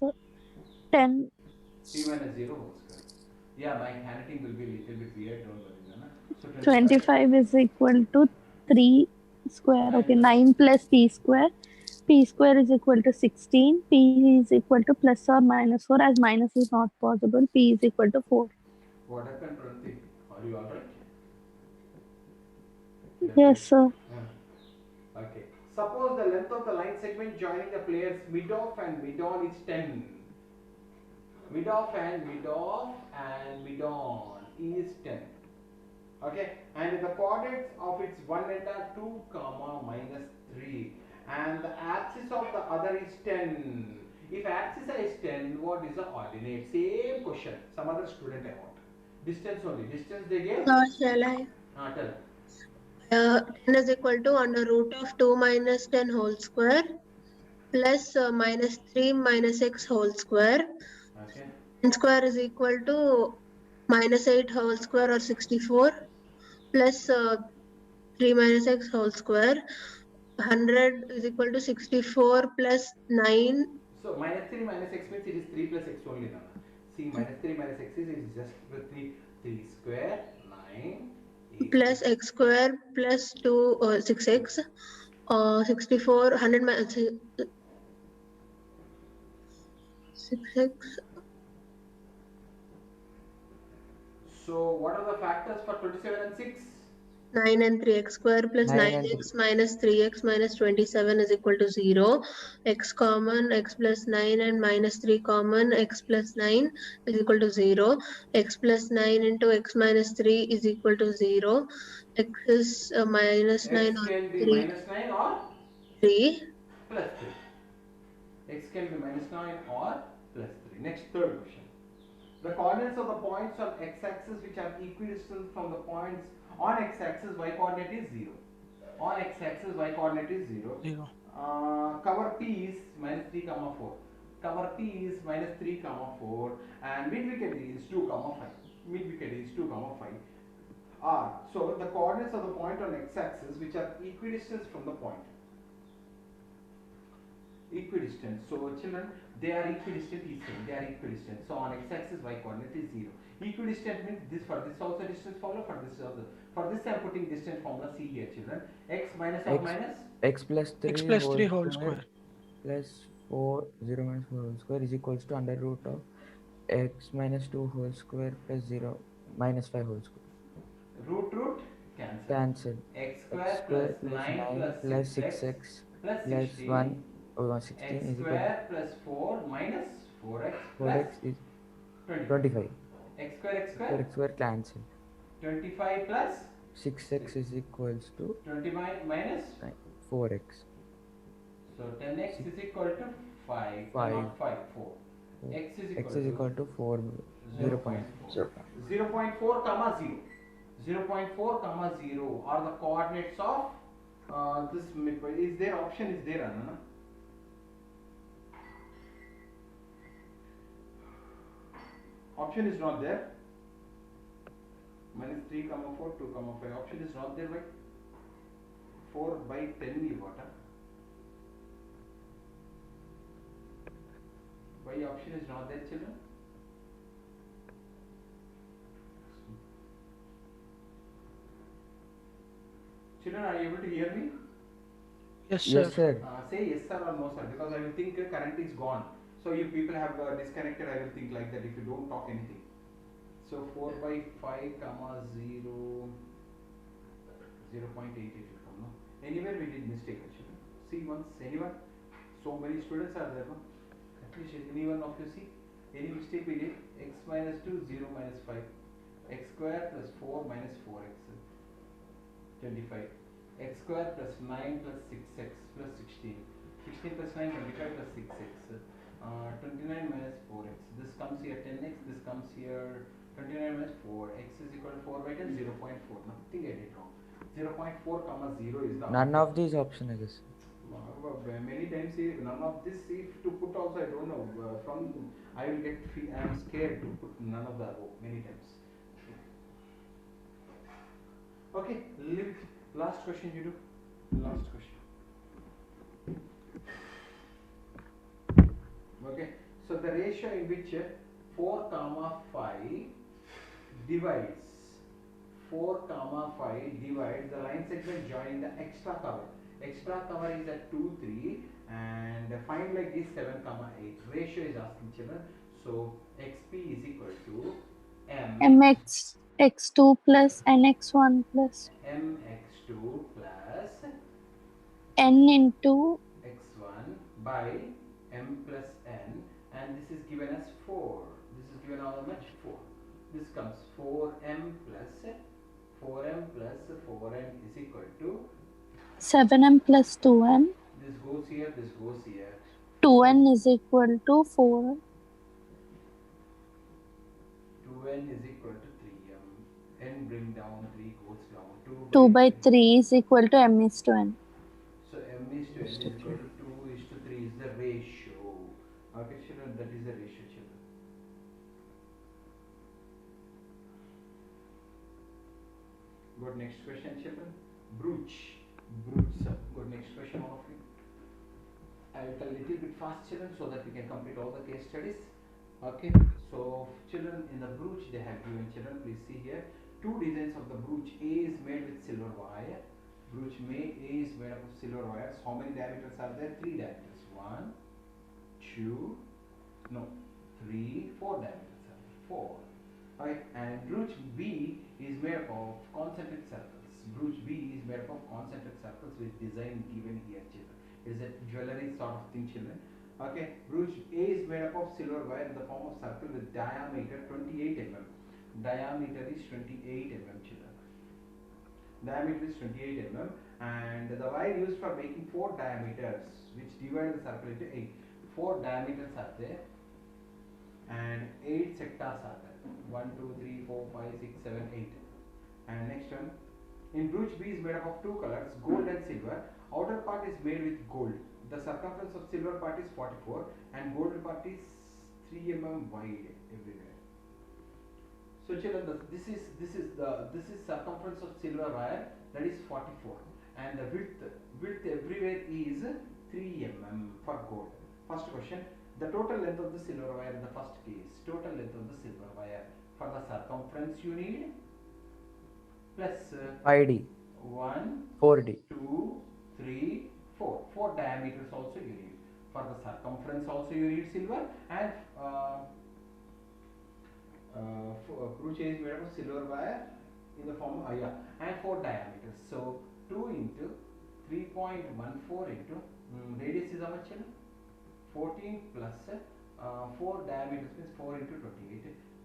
10. P minus 0 whole square. Yeah, my handwriting will be a little bit weird, don't worry, Nana. So 25 is equal to 3 square. Okay, 9 plus p square. P square is equal to 16. P is equal to plus or minus 4. As minus is not possible, p is equal to 4. What happened, Pranti? Are you alright? Yes, sir. Okay. Suppose the length of the line segment joining the players mid off and mid on is 10. Mid off and mid off and mid on is 10. Okay. And the coordinates of its one end are 2 comma minus 3. And the axis of the other is 10. If axis is 10, what is the ordinate? Same question. Some other student I want. Distance only. Distance they gave? shall I? Tell. 10 is equal to under root of 2 minus 10 whole square plus minus 3 minus x whole square. Okay. 10 square is equal to minus 8 whole square or 64 plus 3 minus x whole square. 100 is equal to 64 plus 9. So minus 3 minus x means it is 3 plus x only now. See, minus 3 minus x is just 3 square 9 8. Plus x square plus 6x 64 100 minus 6x. So what are the factors for 27 and 6? 9 and 3x square plus 9 and 9x minus 3x minus 27 is equal to 0. X common, x plus 9 and minus 3 common, x plus 9 is equal to 0. X plus 9 into x minus 3 is equal to 0. X is minus 9 X or can be 3. minus 9 or 3. plus 3. X can be minus 9 or plus 3. Next, third question. The coordinates of the points on x-axis which are equidistant from the points on x-axis, y-coordinate is 0. On x-axis, y-coordinate is 0. 0. Cover P is minus 3 comma 4. Cover P is minus 3 comma 4 and mid wicket is 2 comma 5. Mid wicket is 2 comma 5. are, so the coordinates of the point on x-axis which are equidistant from the point. Equidistant. So children, they are equidistant is same. They are equidistant. So on x-axis y coordinate is 0. Equidistant means this, for this also distance formula, for this also. For this I am putting distance formula. See here children. X minus or minus? X plus 3 X plus 3 whole square square. plus 4 0 minus 4 whole square is equals to under root of x minus 2 whole square plus 0 minus 5 whole square. Root cancel. Cancel. X square plus 9 plus 6x 6x plus plus 16. 1 over 16 X is equal square plus 4 minus 4x to plus 4x is 25. 25. X square X square cancel. 25 plus 6x is equals to 25 minus 4x. so 10x is equal to 5 5. not 5 4. X is equal to 4 0 0.0. 0.4 comma 0. 0.4 comma 0 are the coordinates of this midpoint. Is there option is there, Anna? Option is not there. Minus 3 comma 4 2 comma 5 option is not there. By 4 by 10 you got. Why option is not there, children? Children, are you able to hear me? Yes, sir. Yes, sir. Say yes sir or no sir, because I will think current is gone. So if people have disconnected, I will think like that if you don't talk anything. So 4 by 5 comma 0, 0.8 it will come, no? Anywhere we did mistake actually. See once, anyone? So many students are there, no? At least anyone of you see? Any mistake we did? X minus 2, 0 minus 5. X square plus 4 minus 4x. 25. X square plus 9 plus 6x plus 16. 16 plus 9, 25 plus 6x. 29 minus 4x. This comes here 10x, this comes here 29 minus 4. X is equal to 4 by 10, 0.4. Nothing I did wrong. 0.4 comma 0 is the None of these option, I guess. Many times none of this, if to put also I don't know, from I will get I am scared to put none of the above many times. Okay, leave. Last question you do. Last question. Okay, so the ratio in which 4 comma 5 divides 4 comma 5 divides the line segment joining the extra cover. Extra cover is at 2 3 and find like this 7 comma 8. Ratio is asking children. So xp is equal to mx x2 plus nx1 plus mx2 plus n into x1 by m plus n, and this is given as 4. This is given how much? 4. This comes 4m plus 4m is equal to 7m plus 2n. this goes here, this goes here. 2n is equal to 4. 2n is equal to 3m. n bring down, 3 goes down. 2 by 3 is equal to m is to n. So m is to n is equal to 2 is to 3 is the ratio. Okay children, that is the ratio children. Good, next question children. Brooch sir. Good, next question all of you. I will tell a little bit fast children so that we can complete all the case studies. Okay, so children, in the brooch they have given children, please see here, two designs of the brooch. A is made with silver wire. Brooch A is made up of silver wires. How many diameters are there? 3 diameters. 1, 2, no, 3, 4 diameters are there. 4. Right, and brooch B is made up of concentric circles. Brooch B is made up of concentric circles with design given here children. It is a jewelry sort of thing children. Okay, brooch A is made up of silver wire in the form of circle with diameter 28 mm. Diameter is 28 mm children. Diameter is 28 mm, and the wire used for making 4 diameters which divide the circle into 8. 4 diameters are there and 8 sectors are there. 1, 2, 3, 4, 5, 6, 7, 8. And next one, in brooch B is made up of 2 colors, gold and silver. Outer part is made with gold. The circumference of silver part is 44 and gold part is 3 mm wide everywhere. So children, this is circumference of silver wire, that is 44, and the width everywhere is 3 mm for gold. First question, the total length of the silver wire in the first case, total length of the silver wire for the circumference you need plus 5D, 1, 4D. 2, 3, 4. 4 diameters also you need. For the circumference also you need silver, and cruce is made of silver wire in the form of and 4 diameters. So 2 into 3.14 into radius is how much? 14 plus 4 diameters means 4 into 28.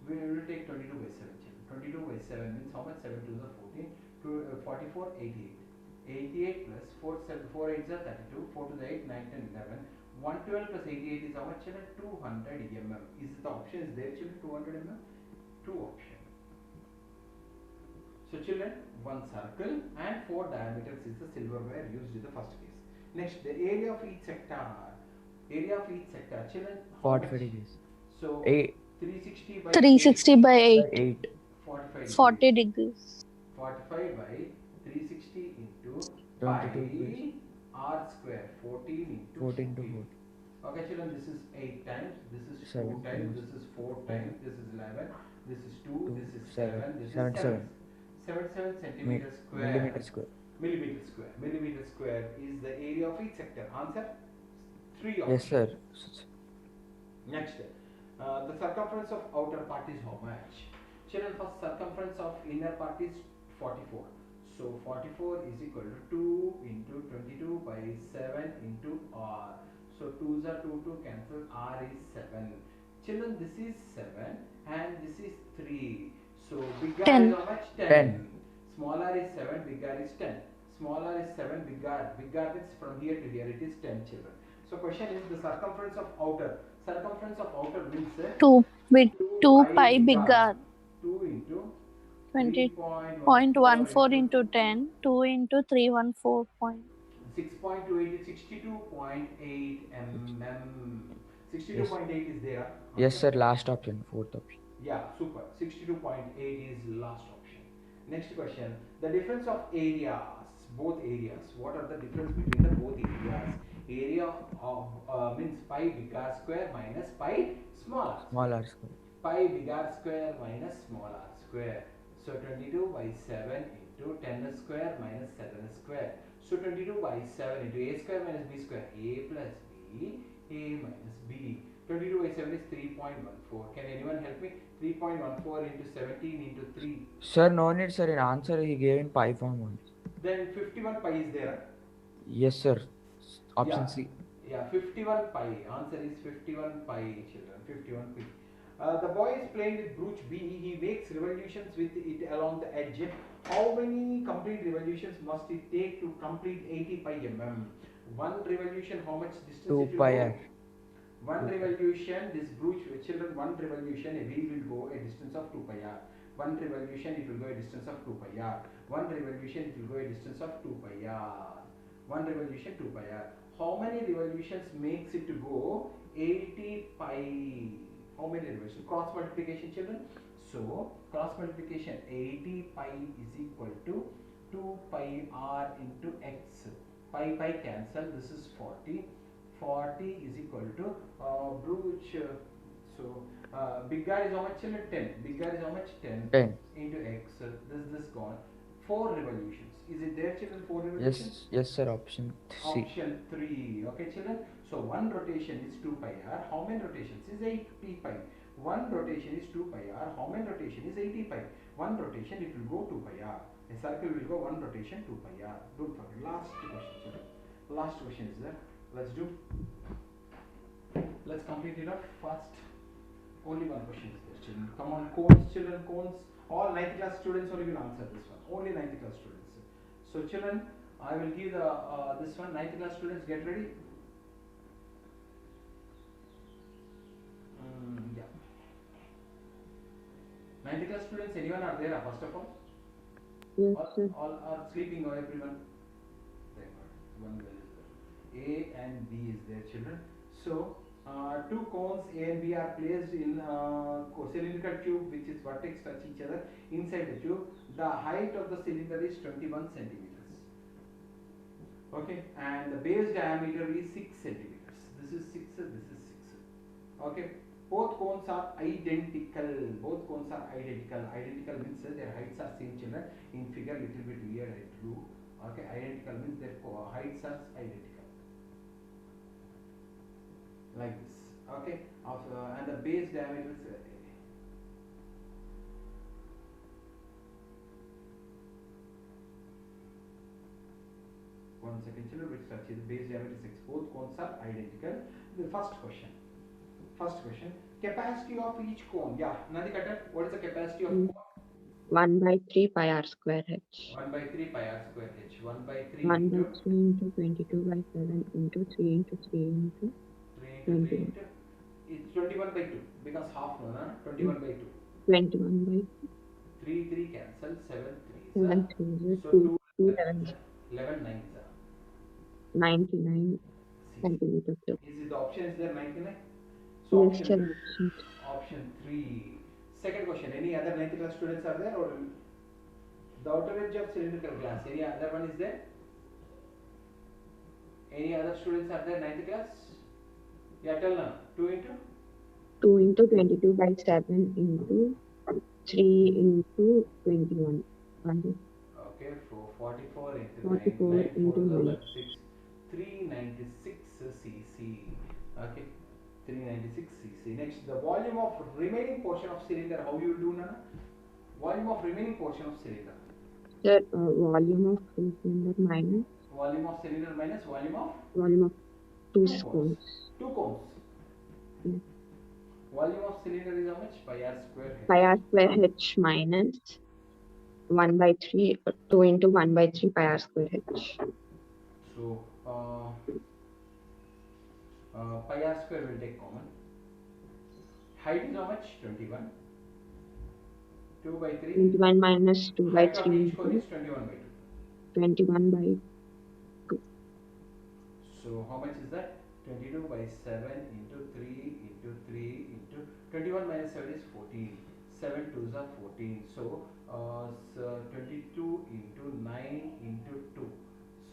We will take 22 by 7. 22 by 7 means how much? 7 to the 14. 44, 88. 88 plus 4, 7, 4 8s are 32. 4 to the 8, 9, 10, 11. 112 plus 88 is how much? 200 mm. Is the option is there, children? 200 mm. 2 option. So children, one circle and 4 diameters is the silver wire used in the first case. Next, the area of each sector. Area of each sector, children. 45 degrees. So 8. 360 by 360 by 8. 8. 45 40 degrees. 45 by 360 into 22 pi r square, 14 into 14 to 14. Okay children, this is 8 times, this is 2 7 times, times, this is 4 times, this is 11, this is 2, this is 7, 7, this is 77. 77 centimeter square. Millimeter square. Millimeter square. Millimeter square is the area of each sector. Answer 3 options. Yes, sir. Next, the circumference of outer part is how much? Children, first circumference of inner part is 44. So 44 is equal to 2 into 22 by 7 into r. So 2s are 2 to cancel, r is 7. Children, this is 7 and this is 3. So big R 10. is how much? 10. 10. Small r is 7, big R is 10. Small r is 7, big R. Big R means from here to here it is 10, children. So question is the circumference of outer. Circumference of outer means 2 with 2 pi big big R. 2 into 20.14 into 10. 2 into 314 point. 6.28 is 62.8 mm. 62.8 is there. Yes, sir. Last option. Fourth option. Yeah, super. 62.8 is last option. Next question. The difference of areas, both areas. What are the difference between the both areas? Area of means pi big R square minus pi small r. Small r square. Pi big R square minus small r square. So 22 by 7 into 10 square minus 7 square. So 22 by 7 into a square minus b square. A plus b, a minus b. 22 by 7 is 3.14. Can anyone help me? 3.14 into 17 into 3. Sir, no need, sir. In answer, he gave in pi form only. Then 51 pi is there. Yes, sir. Option Yeah. C. Yeah, 51 pi. Answer is 51 pi, children. 51 pi. The boy is playing with brooch B. He makes revolutions with it along the edge. How many complete revolutions must it take to complete 80 pi mm? One revolution, how much distance 2 it will pi go? r. One revolution, this brooch, children, one revolution, a wheel will go a distance of 2 pi r. One revolution, it will go a distance of 2 pi r. One revolution, it will go a distance of 2 pi r. One revolution, 2 pi r. How many revolutions makes it to go 80 pi? How many revolutions? Cross multiplication, children. So cross multiplication, 80 pi is equal to 2 pi r into x. Pi cancel. This is 40. 40 is equal to brooch. Big R is how much, children? 10. Big R is how much? 10. 10. Into x. This gone. 4 revolutions. Is it there, children? 4 revolutions? Yes, sir. Option C. Option 3. Okay, children. So one rotation is 2 pi r. How many rotations is 80 pi? One rotation is 2 pi r. How many rotation is 80 pi? One rotation, it will go 2 pi r. A circle will go one rotation 2 pi r. Don't forget. Last question, children. Last question is there. Let's do. Let's complete it up fast. Only one question is there, children. Come on, cones, children, cones. All 9th class students only will answer this one. Only 9th class students. So children, I will give the this one. 9th class students, get ready. Yeah. 9th class students, anyone are there? First of all, Yes, sir. all are sleeping or everyone? Thank God. One girl is there. A and B is there, children. So Two cones A and B are placed in cylindrical tube which is vertex touch each other inside the tube. The height of the cylinder is 21 centimeters. Okay, and the base diameter is 6 centimeters. This is 6, this is 6. Okay, both cones are identical. Both cones are identical. Identical means their heights are same, children. In figure, little bit weird I drew. Okay, identical means their heights are identical. Like this. Okay, and the base diameter is one second, children. Which touch is base diameter 6. Both cones are identical. The first question. Capacity of each cone. Yeah, Nandikata, what is the capacity of cone? 1 by 3 pi r square h. 1 by 3 pi r square h. 1 by 3 1 by into 3 into 22 by 7 into 3 into 3 into 3 into 3 into it's 21 by 2 because half no, na? 21 by 2. 21 by 3 cancel, 7 7 3 3 so 2 2 11 11 9 99 centimeter cube. Is it the option is there 99? So Yes, sir. option 3. Second question, any other 9th class students are there, or the outer edge of cylindrical glass, any other one is there? Any other students are there 9th class? Yeah, tell now. 2 into 2 into 22 by 7 into 3 into 21. okay, 44 into 44 9 into 9. 6 396 cc. Okay, 396 cc. Next, the volume of remaining portion of cylinder. How you will do, Nana? Volume of remaining portion of cylinder. Sir, volume of cylinder minus Volume of cylinder minus volume of volume of two Two cones. 2 cones. Yes. Volume of cylinder is how much? Pi r square h. Pi r square h minus 1 by 3 2 into 1 by 3 pi r square h. So pi r square will take common. Height is how much? 21. 2 by 3. 21 minus 2 by Height of 3 each cone into is 21 by 2. 21 by 2. So how much is that? 22 by 7 into 3 into 3 into 21 minus 7 is 14. 7 2s are 14. So 22 into 9 into 2.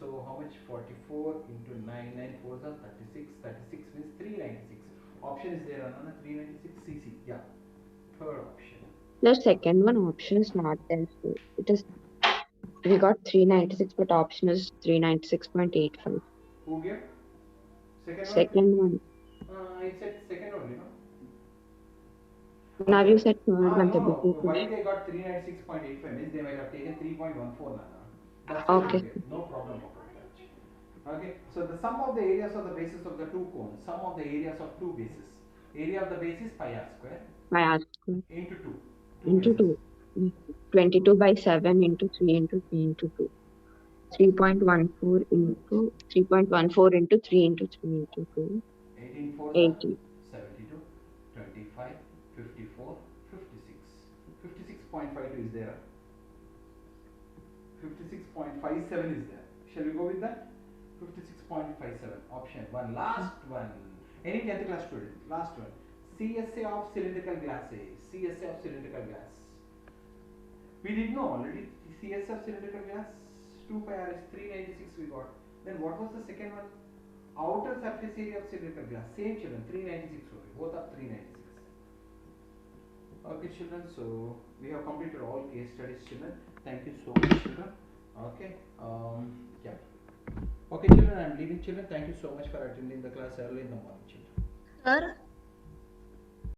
So how much? 44 into 9. 9 4s are 36. 36 means 396. Option is there, Anna? 396 cc. Yeah. Third option. The second one option is not there. So it is, we got 396, but option is 396.85. Who gave? Second one? Second one. I said second only, no? Now you said third one. No, no. Why they got 396.85 means they might have taken 3.14, Nana. That's Okay. no problem about that. Okay, so the sum of the areas of the bases of the two cones, sum of the areas of two bases. Area of the base is pi r square Pi r square into 2. into 2. 22 by 7 into 3 into 3 into 2. 3.14 into 3.14 into 3 into 3 into 2. 18 4 80. 72, 25, 54, 56. 56.52 is there. 56.57 is there. Shall we go with that? 56.57. Option 1. Last one. Any 10th class student. Last one. CSA of cylindrical glass. CSA of cylindrical glass. We did know already. CSA of cylindrical glass. 2 pi r is 396 we got. Then what was the second one? Outer surface area of cylindrical glass. Same, children. 396 only. Both are 396. Okay, children. So we have completed all case studies, children. Thank you so much, children. Okay. Yeah. Okay, children. I am leaving, children. Thank you so much for attending the class early in the morning, children. Sir,